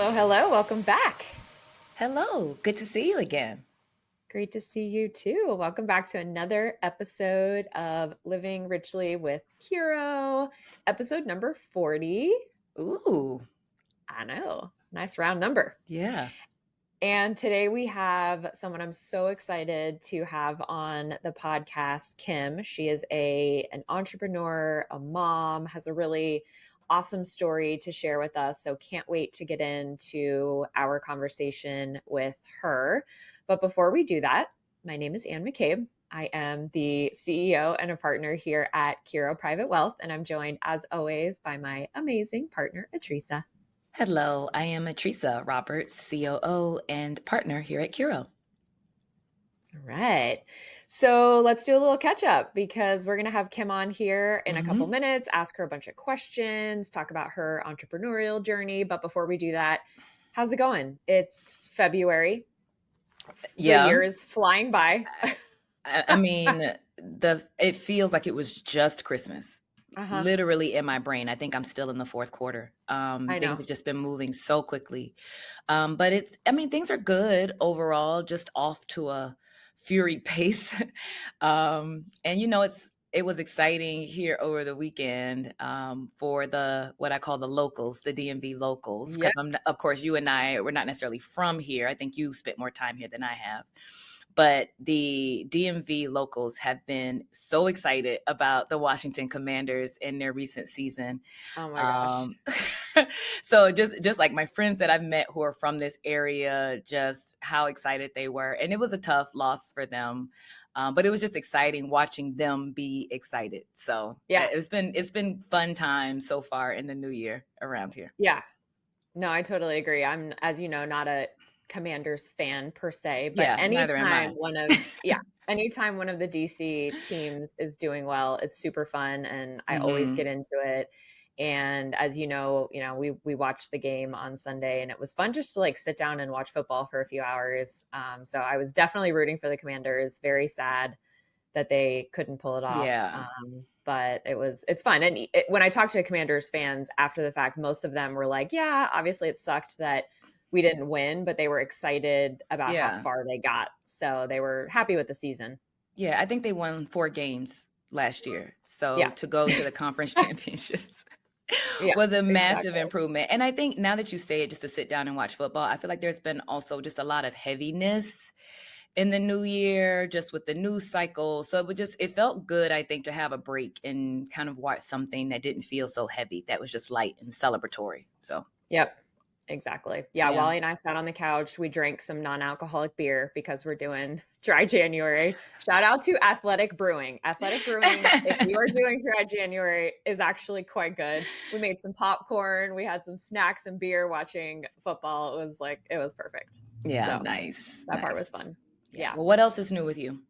Hello, hello. Welcome back. Hello, good to see you again. Great to see you too. Welcome back to another episode of Living Richly with Curo, episode number 40. Ooh, I know, nice round number. yeah. And today we have someone I'm so excited to have on the podcast, Kim. She is an entrepreneur, a mom, has a really awesome story to share with us. So can't wait to get into our conversation with her. But before we do that, my name is Ann McCabe. I am the CEO and a partner here at Curo Private Wealth, and I'm joined as always by my amazing partner, Atricia. Hello, I am Atricia Roberts, COO and partner here at Curo. All right. So let's do a little catch up because we're going to have Kim on here in a couple hmm minutes, ask her a bunch of questions, talk about her entrepreneurial journey. But before we do that, how's it going? It's February. The Yeah, year is flying by. I mean, it feels like it was just Christmas. Uh-huh. Literally in my brain, I think I'm still in the fourth quarter. I Things know. have just been moving so quickly, but things are good overall. Just off to a fury pace, and it was exciting here over the weekend for the what I call the locals, the DMV locals, Yeah. because of course you and I we're not necessarily from here. I think you spent more time here than I have. But the DMV locals have been so excited about the Washington Commanders in their recent season. Oh my gosh. Um, so just like my friends that I've met who are from this area, just how excited they were, and it was a tough loss for them, but it was just exciting watching them be excited. So Yeah. it's been fun times so far in the new year around here. Yeah. No, I totally agree. I'm, as you know, not a Commanders fan per se, but Yeah, neither am I. anytime one of the DC teams is doing well, it's super fun and I always get hmm into it. And as we watched the game on Sunday and it was fun just to like sit down and watch football for a few hours. So I was definitely rooting for the Commanders. Very sad that they couldn't pull it off. Yeah, But it's fun. And when I talked to Commanders fans after the fact, most of them were like, yeah, obviously it sucked that we didn't win, but they were excited about how yeah. far they got. So they were happy with the season. Yeah, I think they won 4 games last year. So Yeah. to go to the conference championships Yeah, was a massive exactly. improvement. And I think now that you say it, just to sit down and watch football, I feel like there's been also just a lot of heaviness in the new year, just with the news cycle. So it felt good, I think, to have a break and kind of watch something that didn't feel so heavy, that was just light and celebratory. So, Yep. Exactly. Yeah, yeah. Wally and I sat on the couch. We drank some non-alcoholic beer because we're doing dry January. Shout out to Athletic Brewing. Athletic Brewing, if you are doing dry January, is actually quite good. We made some popcorn, we had some snacks and beer watching football. It was perfect. Yeah, So nice, that part was nice. fun. Yeah. Yeah. Well, what else is new with you?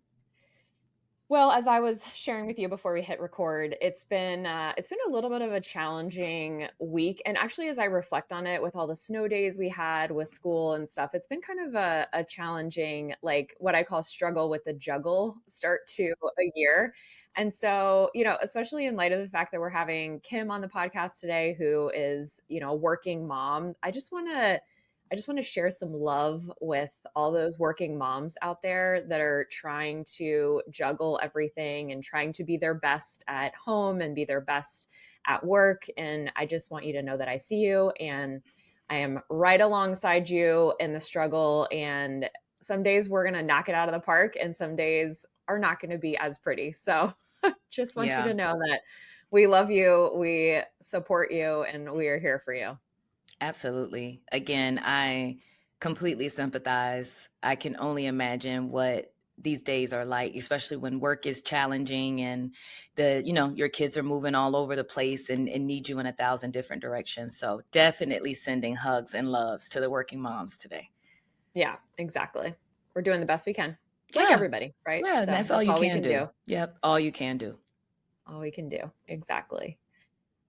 Well, as I was sharing with you before we hit record, it's been a little bit of a challenging week, and actually, as I reflect on it, with all the snow days we had with school and stuff, it's been kind of a challenging, like what I call struggle with the juggle start to a year. And so, especially in light of the fact that we're having Kim on the podcast today, who is, a working mom, I just want to share some love with all those working moms out there that are trying to juggle everything and trying to be their best at home and be their best at work. And I just want you to know that I see you and I am right alongside you in the struggle. And some days we're going to knock it out of the park, and some days are not going to be as pretty. So just want you Yeah. to know that we love you, we support you, and we are here for you. Absolutely. Again, I completely sympathize. I can only imagine what these days are like, especially when work is challenging and your kids are moving all over the place and need you in 1,000 different directions. So definitely sending hugs and loves to the working moms today. Yeah, exactly. We're doing the best we can, like Yeah. everybody, right? Yeah. And So that's all that's you all we can can do. do. Yep. All you can do. All we can do. Exactly.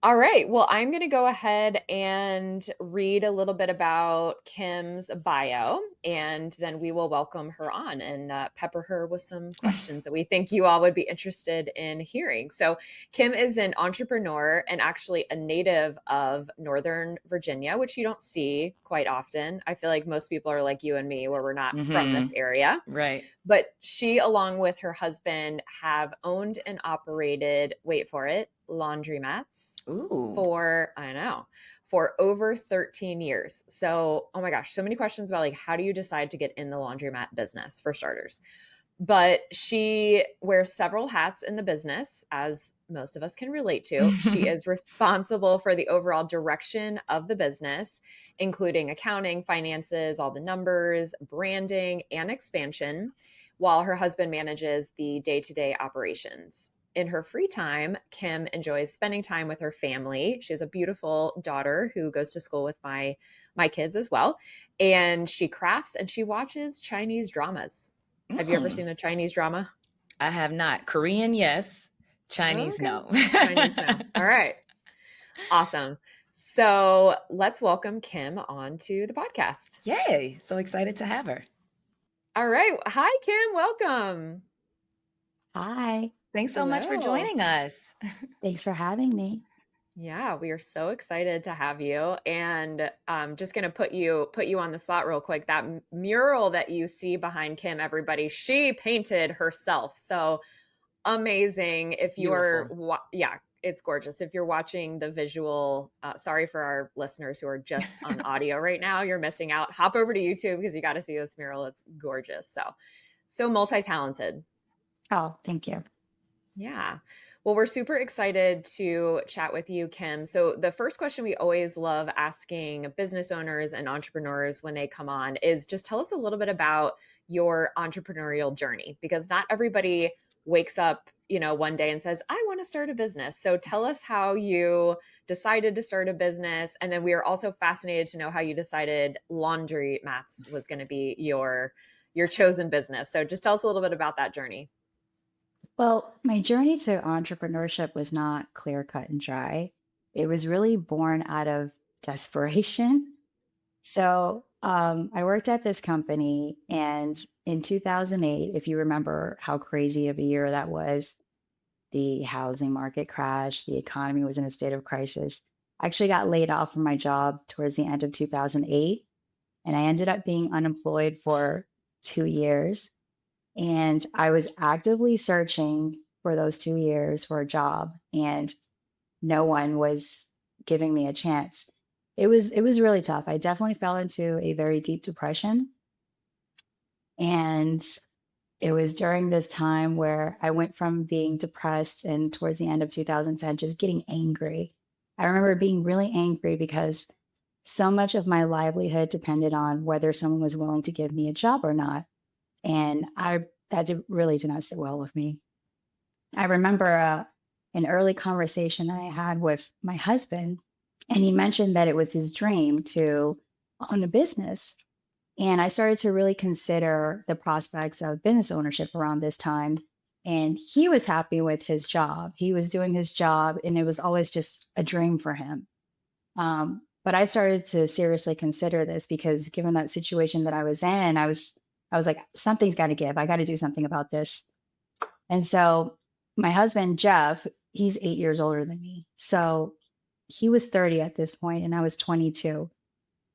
All right. Well, I'm going to go ahead and read a little bit about Kim's bio. and then we will welcome her on and pepper her with some questions that we think you all would be interested in hearing. So, Kim is an entrepreneur and actually a native of Northern Virginia, which you don't see quite often. I feel like most people are like you and me, where we're not from this area. Right. But she, along with her husband, have owned and operated, wait for it, laundromats Ooh. for, I know, for over 13 years. So, oh my gosh, so many questions about like, how do you decide to get in the laundromat business for starters? But she wears several hats in the business, as most of us can relate to. She is responsible for the overall direction of the business, including accounting, finances, all the numbers, branding, and expansion, while her husband manages the day-to-day operations. In her free time, Kim enjoys spending time with her family. She has a beautiful daughter who goes to school with my kids as well, and she crafts and she watches Chinese dramas. Have you ever Mm. seen a Chinese drama? I have not. Korean, yes. Oh, Chinese, okay. no. Chinese, no. All right. Awesome. So let's welcome Kim onto the podcast. Yay. So excited to have her. All right. Hi, Kim. Welcome. Hi, Thanks so much for Hello. joining us. thanks for having me. Yeah, we are so excited to have you. And just gonna put you on the spot real quick. That mural that you see behind Kim, everybody, she painted herself. So amazing. If you're, Beautiful. yeah, it's gorgeous. If you're watching the visual, sorry for our listeners who are just on audio right now, you're missing out. Hop over to YouTube because you got to see this mural. It's gorgeous. So multi-talented. Oh, thank you. Yeah. Well, we're super excited to chat with you, Kim. So, the first question we always love asking business owners and entrepreneurs when they come on is just tell us a little bit about your entrepreneurial journey, because not everybody wakes up, one day and says, I want to start a business. So, tell us how you decided to start a business. And then we are also fascinated to know how you decided laundry mats was going to be your chosen business. So, just tell us a little bit about that journey. Well, my journey to entrepreneurship was not clear cut and dry. It was really born out of desperation. So, I worked at this company, and in 2008, if you remember how crazy of a year that was, the housing market crashed, the economy was in a state of crisis. I actually got laid off from my job towards the end of 2008, and I ended up being unemployed for 2 years. And I was actively searching for those 2 years for a job, and no one was giving me a chance. It was really tough. I definitely fell into a very deep depression. And it was during this time where I went from being depressed and towards the end of 2010, just getting angry. I remember being really angry because so much of my livelihood depended on whether someone was willing to give me a job or not. And really did not sit well with me. I remember an early conversation I had with my husband, and he mentioned that it was his dream to own a business. And I started to really consider the prospects of business ownership around this time. And he was happy with his job. He was doing his job, and it was always just a dream for him. But I started to seriously consider this because given that situation that I was in, I was like, something's got to give. I got to do something about this. And so my husband, Jeff, he's 8 years older than me. So he was 30 at this point, and I was 22.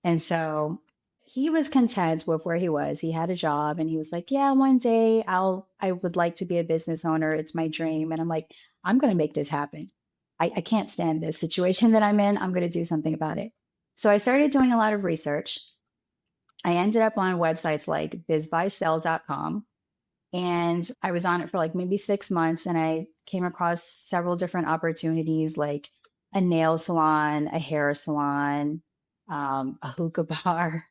And so he was content with where he was. He had a job, and he was like, yeah, one day I would like to be a business owner. It's my dream. And I'm like, I'm going to make this happen. I can't stand this situation that I'm in. I'm going to do something about it. So I started doing a lot of research. I ended up on websites like bizbuysell.com, and I was on it for like maybe 6 months, and I came across several different opportunities like a nail salon, a hair salon, a hookah bar.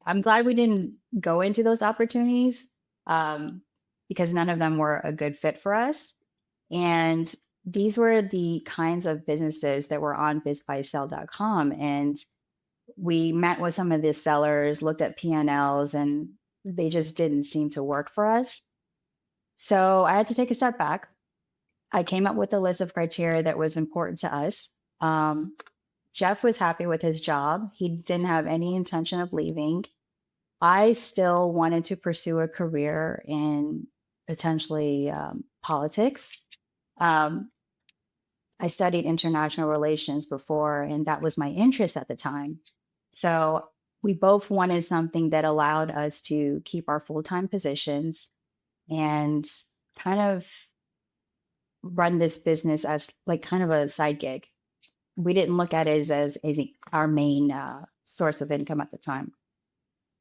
I'm glad we didn't go into those opportunities because none of them were a good fit for us. And these were the kinds of businesses that were on bizbuysell.com. And we met with some of the sellers, looked at P&Ls, and they just didn't seem to work for us. So I had to take a step back. I came up with a list of criteria that was important to us. Jeff was happy with his job. He didn't have any intention of leaving. I still wanted to pursue a career in potentially politics. Um, I studied international relations before, and that was my interest at the time. So we both wanted something that allowed us to keep our full time positions and kind of run this business as like kind of a side gig. We didn't look at it as our main source of income at the time.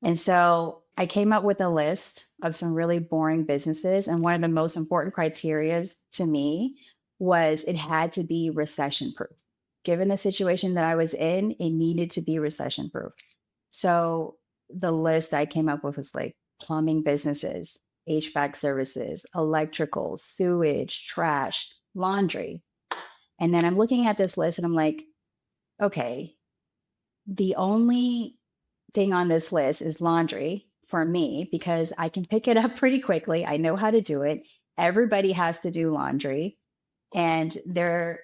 And so I came up with a list of some really boring businesses. And one of the most important criteria to me was it had to be recession proof. Given the situation that I was in, it needed to be recession proof. So the list I came up with was like plumbing businesses, HVAC services, electrical, sewage, trash, laundry. And then I'm looking at this list and I'm like, okay, the only thing on this list is laundry for me because I can pick it up pretty quickly. I know how to do it. Everybody has to do laundry, and there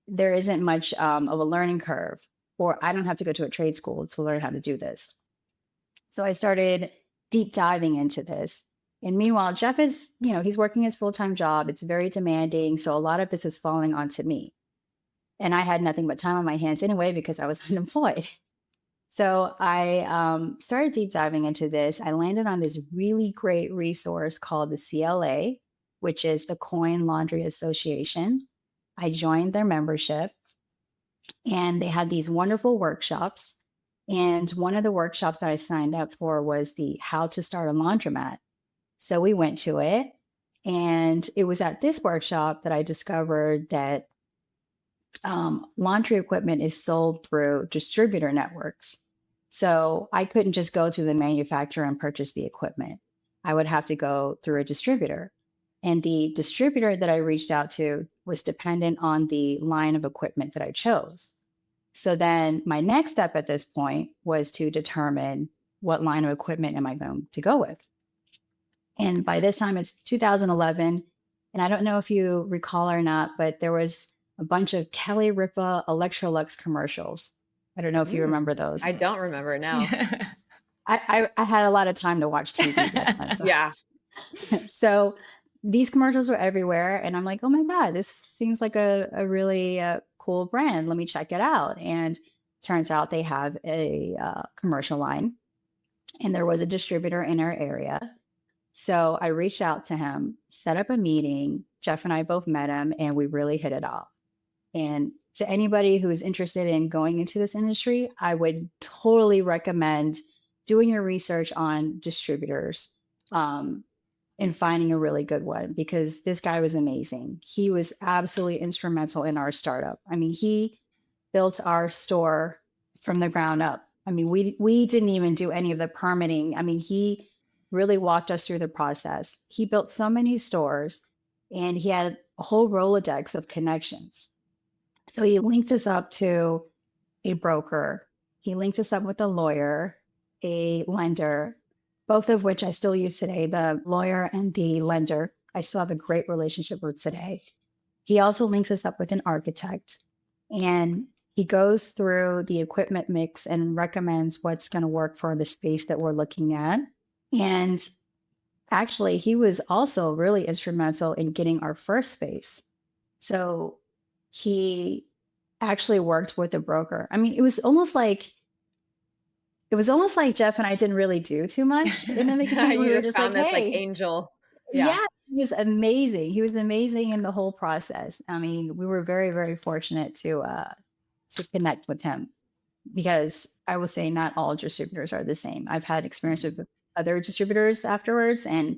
isn't much of a learning curve, or I don't have to go to a trade school to learn how to do this. So I started deep diving into this. And meanwhile, Jeff is, he's working his full-time job. It's very demanding. So a lot of this is falling onto me. And I had nothing but time on my hands anyway because I was unemployed. So I started deep diving into this. I landed on this really great resource called the CLA, which is the Coin Laundry Association. I joined their membership, and they had these wonderful workshops. And one of the workshops that I signed up for was the How to Start a Laundromat. So we went to it, and it was at this workshop that I discovered that laundry equipment is sold through distributor networks. So I couldn't just go to the manufacturer and purchase the equipment. I would have to go through a distributor. And the distributor that I reached out to was dependent on the line of equipment that I chose. So then my next step at this point was to determine what line of equipment am I going to go with. And by this time, it's 2011. And I don't know if you recall or not, but there was a bunch of Kelly Ripa Electrolux commercials. I don't know if you remember those. I don't remember now. I had a lot of time to watch TV back then. So. Yeah. So these commercials were everywhere. And I'm like, oh my God, this seems like a really cool brand. Let me check it out. And turns out they have a commercial line. And there was a distributor in our area. So I reached out to him, set up a meeting. Jeff and I both met him, and we really hit it off. And to anybody who is interested in going into this industry, I would totally recommend doing your research on distributors and finding a really good one, because this guy was amazing. He was absolutely instrumental in our startup. I mean, he built our store from the ground up. I mean, we didn't even do any of the permitting. I mean, he really walked us through the process. He built so many stores, and he had a whole Rolodex of connections. So he linked us up to a broker. He linked us up with a lawyer, a lender, both of which I still use today. The lawyer and the lender, I still have a great relationship with today. He also links us up with an architect, and he goes through the equipment mix and recommends what's going to work for the space that we're looking at. And actually, he was also really instrumental in getting our first space. So he actually worked with a broker. I mean, it was almost like Jeff and I didn't really do too much in the beginning. You just found this like angel. Yeah, he was amazing. He was amazing in the whole process. I mean, we were very, very fortunate to connect with him, because I will say not all distributors are the same. I've had experience with other distributors afterwards, and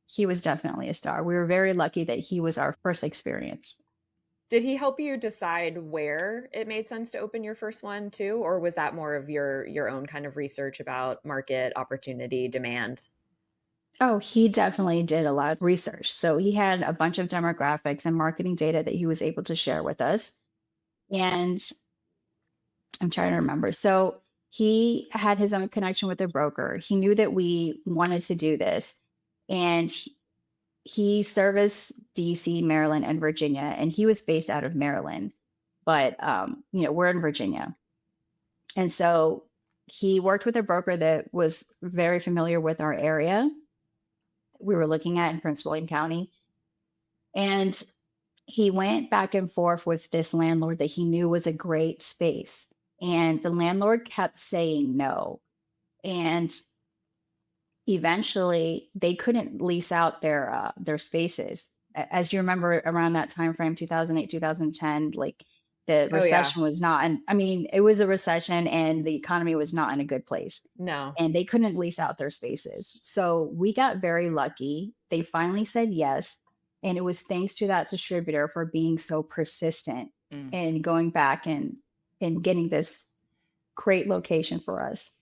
he was definitely a star. We were very lucky that he was our first experience. Did he help you decide where it made sense to open your first one too? Or was that more of your own kind of research about market opportunity, demand? Oh, he definitely did a lot of research. So he had a bunch of demographics and marketing data that he was able to share with us. And I'm trying to remember. So he had his own connection with a broker. He knew that we wanted to do this. And he serviced DC, Maryland, and Virginia, and he was based out of Maryland, but we're in Virginia. And so he worked with a broker that was very familiar with our area we were looking at in Prince William County. And he went back and forth with this landlord that he knew was a great space. And the landlord kept saying no. And eventually they couldn't lease out their spaces. As you remember, around that time frame, 2008, 2010, like the Oh yeah. recession was not, and I mean, it was a recession and the economy was not in a good place. No. And they couldn't lease out their spaces. So we got very lucky. They finally said yes. And it was thanks to that distributor for being so persistent Mm. and going back and getting this great location for us.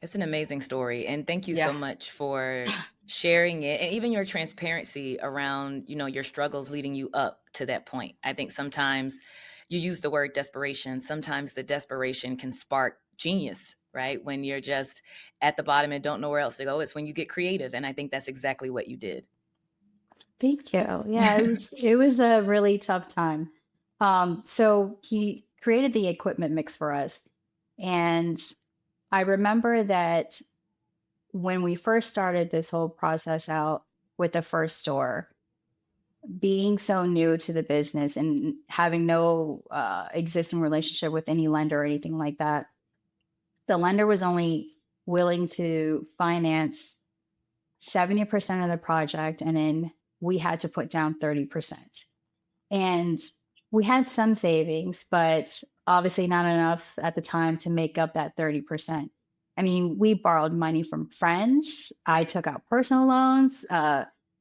It's an amazing story. And thank you so Yeah. much for sharing it and even your transparency around, your struggles leading you up to that point. I think sometimes you use the word desperation. Sometimes the desperation can spark genius, right? When you're just at the bottom and don't know where else to go. It's when you get creative. And I think that's exactly what you did. Thank you. Yeah, it was a really tough time. So he created the equipment mix for us. And I remember that when we first started this whole process out with the first store, being so new to the business and having no existing relationship with any lender or anything like that, the lender was only willing to finance 70% of the project, and then we had to put down 30%. And we had some savings, but obviously not enough at the time to make up that 30%. I mean, we borrowed money from friends. I took out personal loans.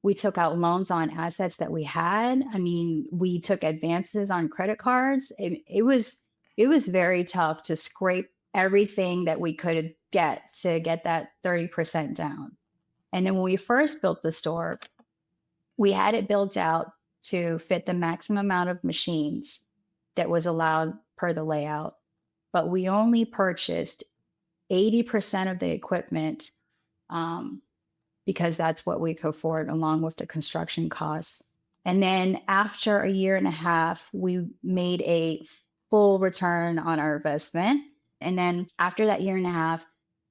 We took out loans on assets that we had. I mean, we took advances on credit cards. It was very tough to scrape everything that we could get to get that 30% down. And then when we first built the store, we had it built out to fit the maximum amount of machines that was allowed per the layout. But we only purchased 80% of the equipment because that's what we could afford along with the construction costs. And then after a year and a half, we made a full return on our investment. And then after that year and a half,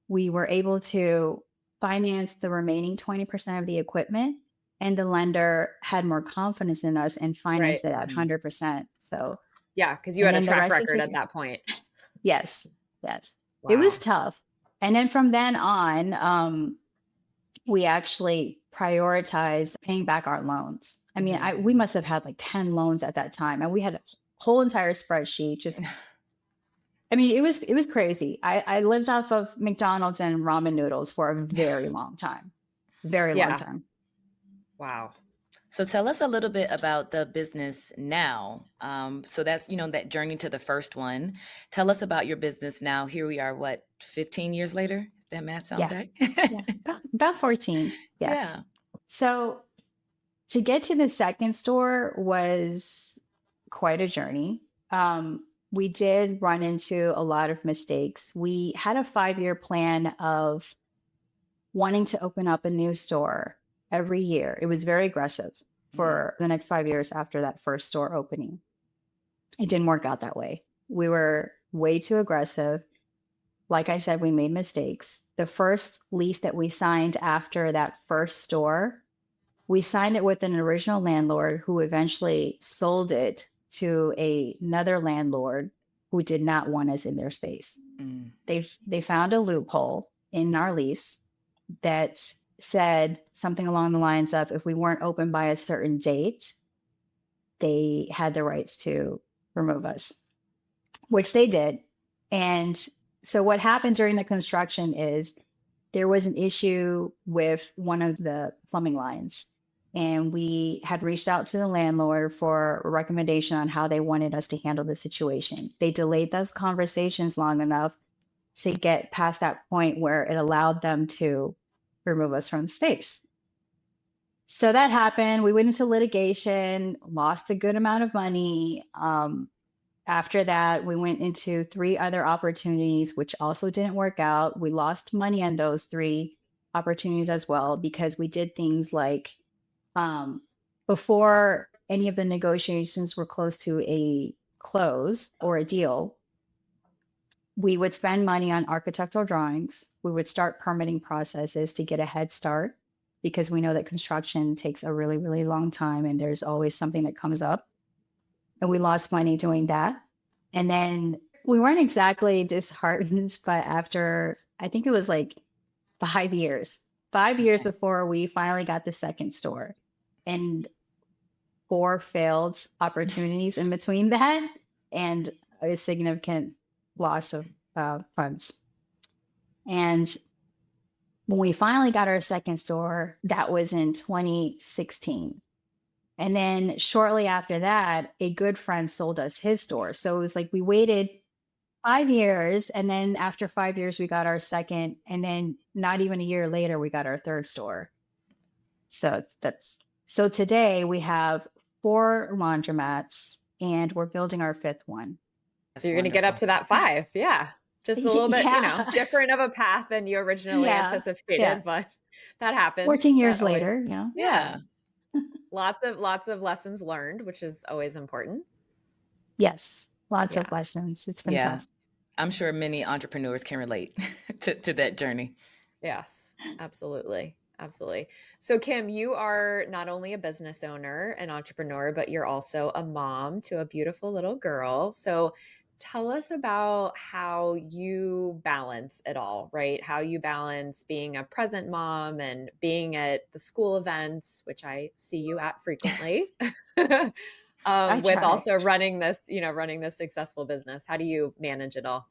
we were able to finance the remaining 20% of the equipment, and the lender had more confidence in us and financed it at 100%. So, Yeah, because you and had a then the track rest is record at history. that point. Yes, yes. It was Wow. tough. And then from then on, we actually prioritized paying back our loans. I mean, Mhm. we must have had like 10 loans at that time, and we had a whole entire spreadsheet. Just, I mean, it was crazy. I lived off of McDonald's and ramen noodles for a very long time, very long Yeah. time. Wow. So tell us a little bit about the business now. So that's, that journey to the first one. Tell us about your business now. Here we are, what, 15 years later? If that math sounds Yeah, right. yeah, about 14. Yeah. Yeah. So to get to the second store was quite a journey. We did run into a lot of mistakes. We had a 5-year plan of wanting to open up a new store every year. It was very aggressive for the next 5 years after that first store opening. It didn't work out that way. We were way too aggressive. Like I said, we made mistakes. The first lease that we signed after that first store, we signed it with an original landlord who eventually sold it to another landlord who did not want us in their space. Mm. They found a loophole in our lease that said something along the lines of, if we weren't open by a certain date, they had the rights to remove us, which they did. And so what happened during the construction is there was an issue with one of the plumbing lines. And we had reached out to the landlord for a recommendation on how they wanted us to handle the situation. They delayed those conversations long enough to get past that point where it allowed them to remove us from the space. So that happened. We went into litigation, lost a good amount of money. After that, we went into 3 other opportunities, which also didn't work out. We lost money on those 3 opportunities as well because we did things like before any of the negotiations were close to a close or a deal, we would spend money on architectural drawings. We would start permitting processes to get a head start because we know that construction takes a really, really long time and there's always something that comes up. And we lost money doing that. And then we weren't exactly disheartened, but after, I think it was like 5 years, 5 years Okay. before we finally got the second store, and 4 failed opportunities in between that, and a significant loss of funds. And when we finally got our second store, that was in 2016. And then shortly after that, a good friend sold us his store. So it was like we waited 5 years. And then after 5 years, we got our second. And then not even a year later, we got our third store. So today we have 4 laundromats and we're building our 5th one. So That's you're going to get up wonderful. to that 5. Yeah. Just a little bit, Yeah. different of a path than you originally Yeah. anticipated, but that happens. 14 years That always, later, yeah. Yeah. lots of lessons learned, which is always important. Yes. Lots Yeah. of lessons. It's been Yeah. tough. I'm sure many entrepreneurs can relate to that journey. Yes, absolutely. Absolutely. So, Kim, you are not only a business owner, an entrepreneur, but you're also a mom to a beautiful little girl. So, tell us about how you balance it all, right? How you balance being a present mom and being at the school events, which I see you at frequently, I with try. also running this successful business. How do you manage it all?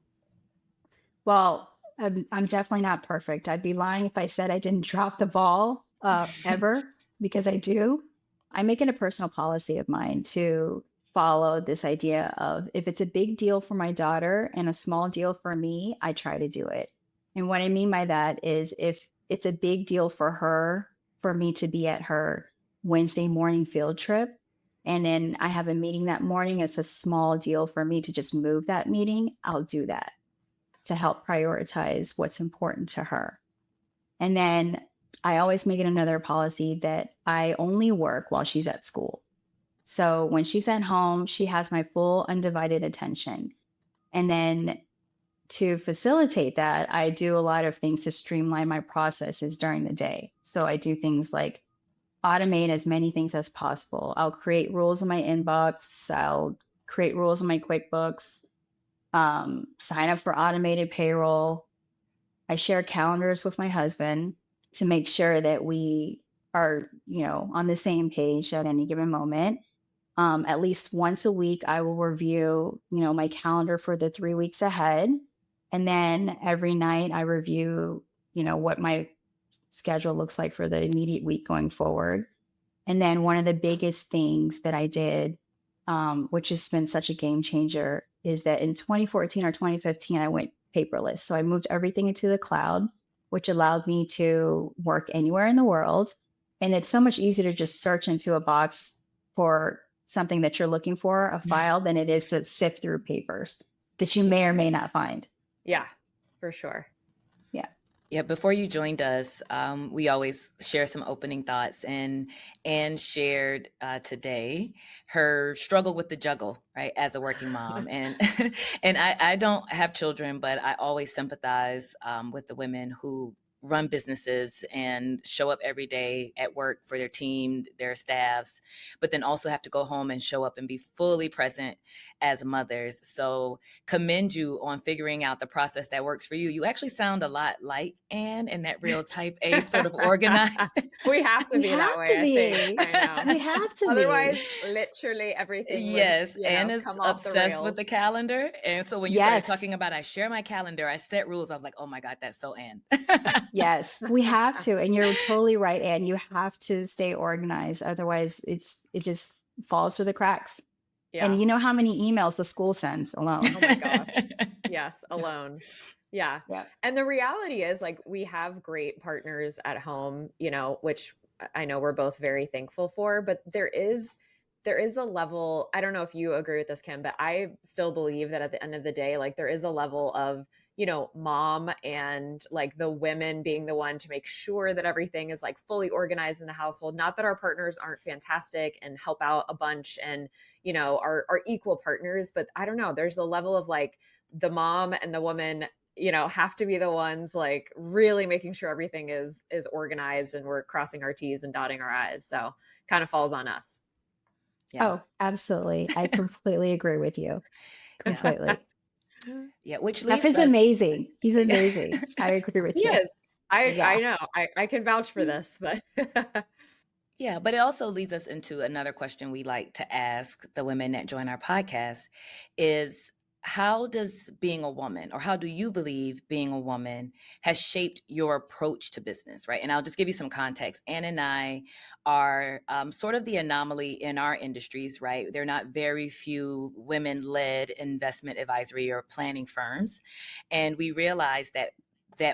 Well, I'm definitely not perfect. I'd be lying if I said I didn't drop the ball ever, because I do. I make it a personal policy of mine to follow this idea of, if it's a big deal for my daughter and a small deal for me, I try to do it. And what I mean by that is, if it's a big deal for her, for me to be at her Wednesday morning field trip, and then I have a meeting that morning, it's a small deal for me to just move that meeting, I'll do that to help prioritize what's important to her. And then I always make it another policy that I only work while she's at school. So when she's at home, she has my full undivided attention. And then to facilitate that, I do a lot of things to streamline my processes during the day. So I do things like automate as many things as possible. I'll create rules in my inbox, I'll create rules in my QuickBooks, sign up for automated payroll. I share calendars with my husband to make sure that we are, on the same page at any given moment. At least once a week, I will review, my calendar for the 3 weeks ahead. And then every night I review, what my schedule looks like for the immediate week going forward. And then one of the biggest things that I did, which has been such a game changer, is that in 2014 or 2015, I went paperless. So I moved everything into the cloud, which allowed me to work anywhere in the world. And it's so much easier to just search into a box for something that you're looking for, a file, than it is to sift through papers that you may or may not find. Yeah, for sure. Yeah. Yeah, before you joined us, we always share some opening thoughts, and Anne shared today her struggle with the juggle, right, as a working mom. And and I don't have children, but I always sympathize with the women who run businesses and show up every day at work for their team, their staffs, but then also have to go home and show up and be fully present as mothers. So commend you on figuring out the process that works for you. You actually sound a lot like Anne in that real type A sort of organized. We have to We be that have way, to I think. be. I know. We have to Otherwise, be. literally everything would, Yes, Anne is come off the obsessed with rails. the calendar. And so when you started Yes. talking about I share my calendar, I set rules, I was like, oh my God, that's so Anne. Yes, we have to. And you're totally right, Anne. You have to stay organized. Otherwise, it just falls through the cracks. Yeah. And you know how many emails the school sends alone. Oh my gosh. Yes, alone. Yeah. Yeah. And the reality is, like, we have great partners at home, which I know we're both very thankful for, but there is a level, I don't know if you agree with this, Kim, but I still believe that at the end of the day, like, there is a level of mom and like the women being the one to make sure that everything is like fully organized in the household. Not that our partners aren't fantastic and help out a bunch and, are equal partners, but I don't know, there's a level of like the mom and the woman, have to be the ones like really making sure everything is organized and we're crossing our T's and dotting our I's. So kind of falls on us. Yeah. Oh, absolutely. I completely agree with you. Yeah. Completely. Yeah. Which Jeff leads is us. amazing. He's amazing. I agree with He you. is. I Yeah. know. I can vouch for this, but Yeah, but it also leads us into another question we like to ask the women that join our podcast is how does being a woman, or how do you believe being a woman has shaped your approach to business, right? And I'll just give you some context. Ann and I are sort of the anomaly in our industries, right? There are not very few women-led investment advisory or planning firms. And we realize that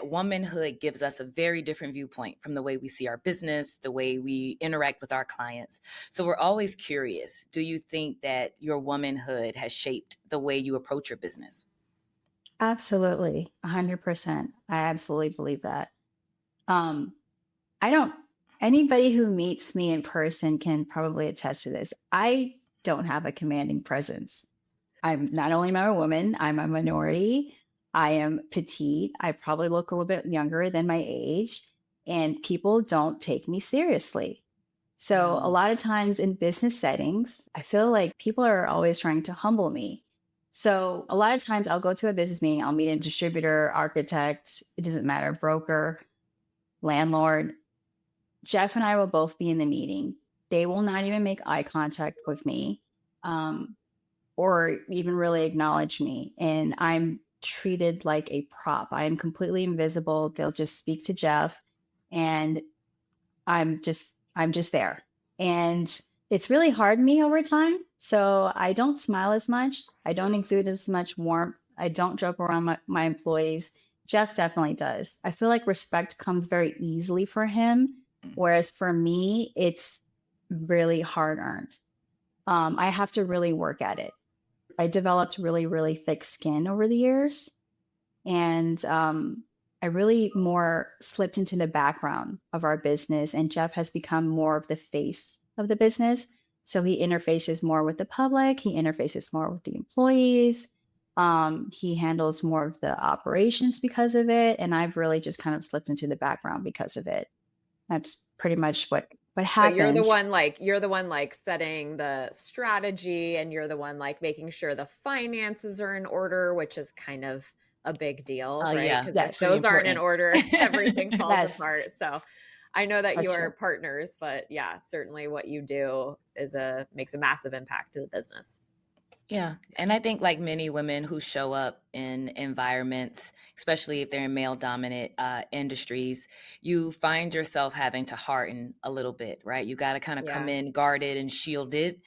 womanhood gives us a very different viewpoint from the way we see our business, the way we interact with our clients. So we're always curious. Do you think that your womanhood has shaped the way you approach your business? Absolutely. 100%. I absolutely believe that. Um, I don't, anybody who meets me in person can probably attest to this. I don't have a commanding presence. I'm not only am I a woman, I'm a minority. I am petite. I probably look a little bit younger than my age, and people don't take me seriously. So, a lot of times in business settings, I feel like people are always trying to humble me. So, a lot of times I'll go to a business meeting, I'll meet a distributor, architect, it doesn't matter, broker, landlord. Jeff and I will both be in the meeting. They will not even make eye contact with me. Or even really acknowledge me. And I'm treated like a prop. I am completely invisible. They'll just speak to Jeff and I'm just there. And it's really hard on me over time. So I don't smile as much. I don't exude as much warmth. I don't joke around my employees. Jeff definitely does. I feel like respect comes very easily for him. Whereas for me, it's really hard earned. I have to really work at it. I developed really, really thick skin over the years. And I really more slipped into the background of our business. And Jeff has become more of the face of the business. So he interfaces more with the public, he interfaces more with the employees. He handles more of the operations because of it. And I've really just kind of slipped into the background because of it. That's pretty much what but you're the happens. one like setting the strategy and you're the one like making sure the finances are in order, which is kind of a big deal, right? Yeah, Because if that's pretty those aren't in important. order, everything falls Yes, apart. So I know that that's you're true. partners, but yeah, certainly what you do makes a massive impact to the business. Yeah. And I think, like many women who show up in environments, especially if they're in male dominant industries, you find yourself having to harden a little bit, right? You got to kind of come Yeah. in guarded and shielded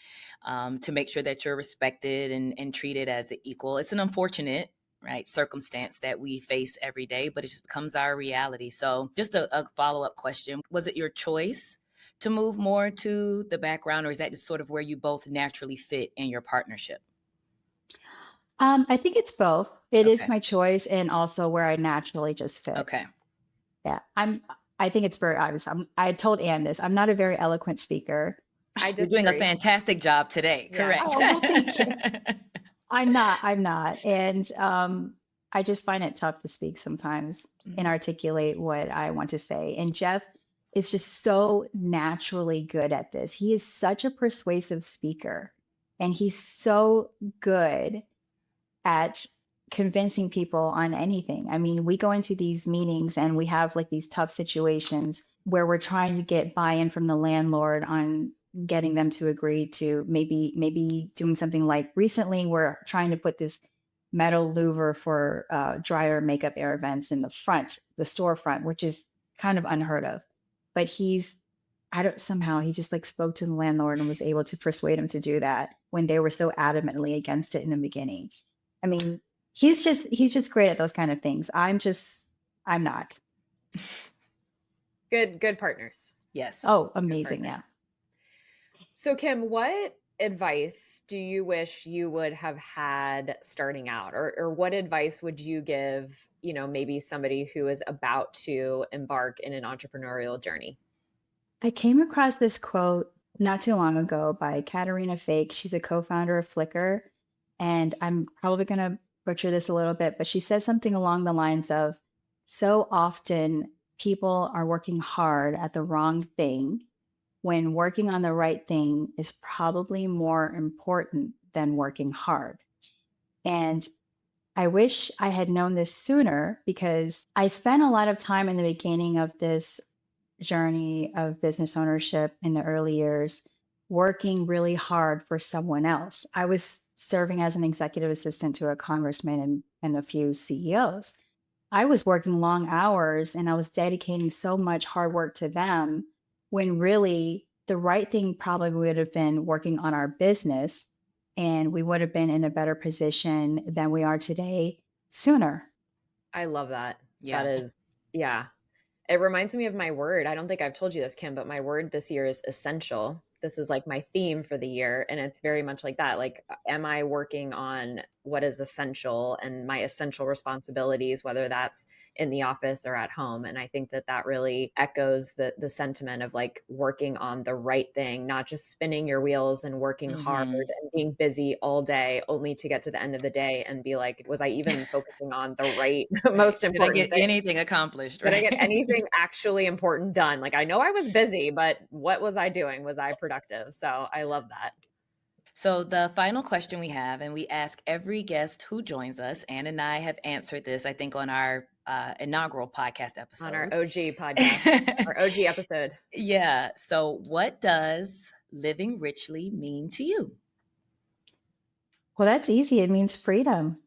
to make sure that you're respected and treated as an equal. It's an unfortunate, right, circumstance that we face every day, but it just becomes our reality. So, just a follow-up question. Was it your choice to move more to the background, or is that just sort of where you both naturally fit in your partnership? I think it's both. It is Okay. my choice and also where I naturally just fit. Okay. Yeah. I think it's very obvious. I told Anne this. I'm not a very eloquent speaker. I You're doing a disagree. fantastic job today. Yeah. Correct. Oh, well, thank you. I'm not. And I just find it tough to speak sometimes and articulate what I want to say. And Jeff is just so naturally good at this. He is such a persuasive speaker and he's so good at convincing people on anything. I mean, we go into these meetings and we have like these tough situations where we're trying to get buy-in from the landlord on getting them to agree to maybe doing something like recently we're trying to put this metal louver for dryer makeup air vents in the storefront, which is kind of unheard of. But I don't somehow he just like spoke to the landlord and was able to persuade him to do that when they were so adamantly against it in the beginning. I mean, he's just great at those kind of things. I'm not. Good partners. Yes. Oh, Good amazing. partners. Yeah. So Kim, what advice do you wish you would have had starting out, or what advice would you give, maybe somebody who is about to embark in an entrepreneurial journey? I came across this quote not too long ago by Katarina Fake. She's a co-founder of Flickr, and I'm probably going to butcher this a little bit, but she said something along the lines of, so often people are working hard at the wrong thing when working on the right thing is probably more important than working hard. And I wish I had known this sooner because I spent a lot of time in the beginning of this journey of business ownership in the early years working really hard for someone else. I was serving as an executive assistant to a congressman and a few CEOs. I was working long hours and I was dedicating so much hard work to them when really the right thing probably would have been working on our business, and we would have been in a better position than we are today sooner. I love that. That Yeah. is, yeah. It reminds me of my word. I don't think I've told you this, Kim, but my word this year is essential. This is like my theme for the year. And it's very much like that. Like, am I working on what is essential and my essential responsibilities, whether that's in the office or at home? And I think that that really echoes the sentiment of like working on the right thing, not just spinning your wheels and working hard Hmm. and being busy all day, only to get to the end of the day and be like, was I even focusing on the right, Right. most Did I get important thing? anything accomplished? Did I get Right. anything actually important done? Like, I know I was busy, but what was I doing? Was I productive? So I love that. So the final question we have, and we ask every guest who joins us, Anne and I have answered this, I think, on our inaugural podcast On our episode. OG podcast, our OG episode. Yeah. So what does living richly mean to you? Well, that's easy. It means freedom.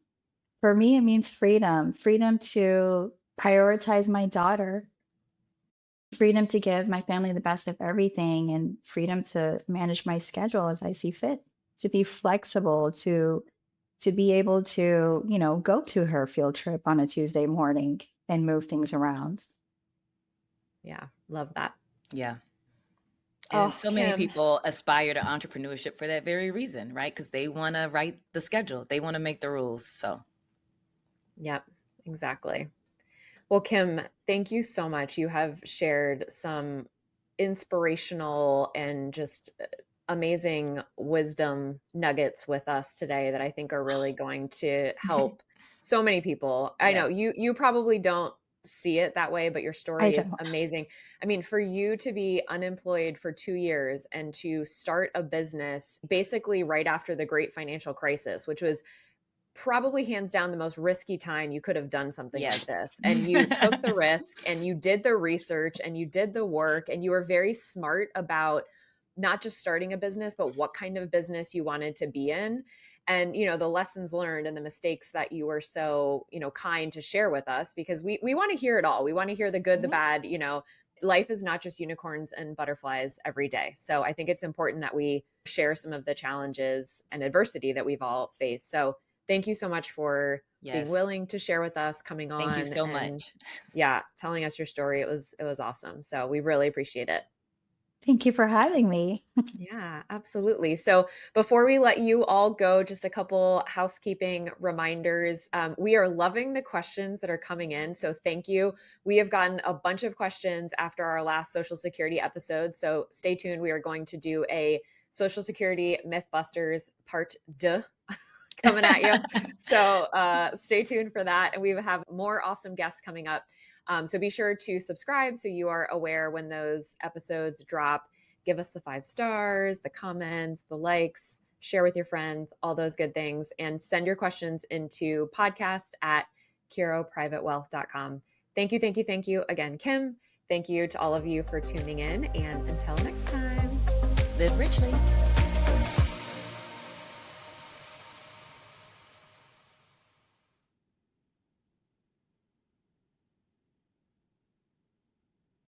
For me, it means freedom, freedom to prioritize my daughter, freedom to give my family the best of everything, and freedom to manage my schedule as I see fit, to be flexible, to be able to, go to her field trip on a Tuesday morning and move things around. Yeah, love that. Yeah. And Oh, so many Kim. people aspire to entrepreneurship for that very reason, right? Because they want to write the schedule, they want to make the rules. So, Yep, exactly. Well, Kim, thank you so much. You have shared some inspirational and just amazing wisdom nuggets with us today that I think are really going to help so many people. I know yes. you probably don't see it that way, but your I story is don't. amazing. I mean, for you to be unemployed for 2 years and to start a business basically right after the great financial crisis, which was probably hands down the most risky time you could have done something like Yes. this. And you took the risk and you did the research and you did the work and you were very smart about not just starting a business, but what kind of business you wanted to be in. And, the lessons learned and the mistakes that you were so, kind to share with us, because we want to hear it all. We want to hear the good, the Mhm. bad, life is not just unicorns and butterflies every day. So I think it's important that we share some of the challenges and adversity that we've all faced. So thank you so much for being Yes. willing to share with us, coming Thank you on so and much. yeah, telling us your story. It was awesome. So we really appreciate it. Thank you for having me. Yeah, absolutely. So before we let you all go, just a couple housekeeping reminders. We are loving the questions that are coming in. So thank you. We have gotten a bunch of questions after our last Social Security episode. So stay tuned. We are going to do a Social Security Mythbusters Part 2 coming at you. So stay tuned for that. And we have more awesome guests coming up. So be sure to subscribe so you are aware when those episodes drop. Give us the 5 stars, the comments, the likes, share with your friends, all those good things, and send your questions into podcast@curoprivatewealth.com. Thank you, thank you, thank you again, Kim. Thank you to all of you for tuning in, and until next time. Live richly.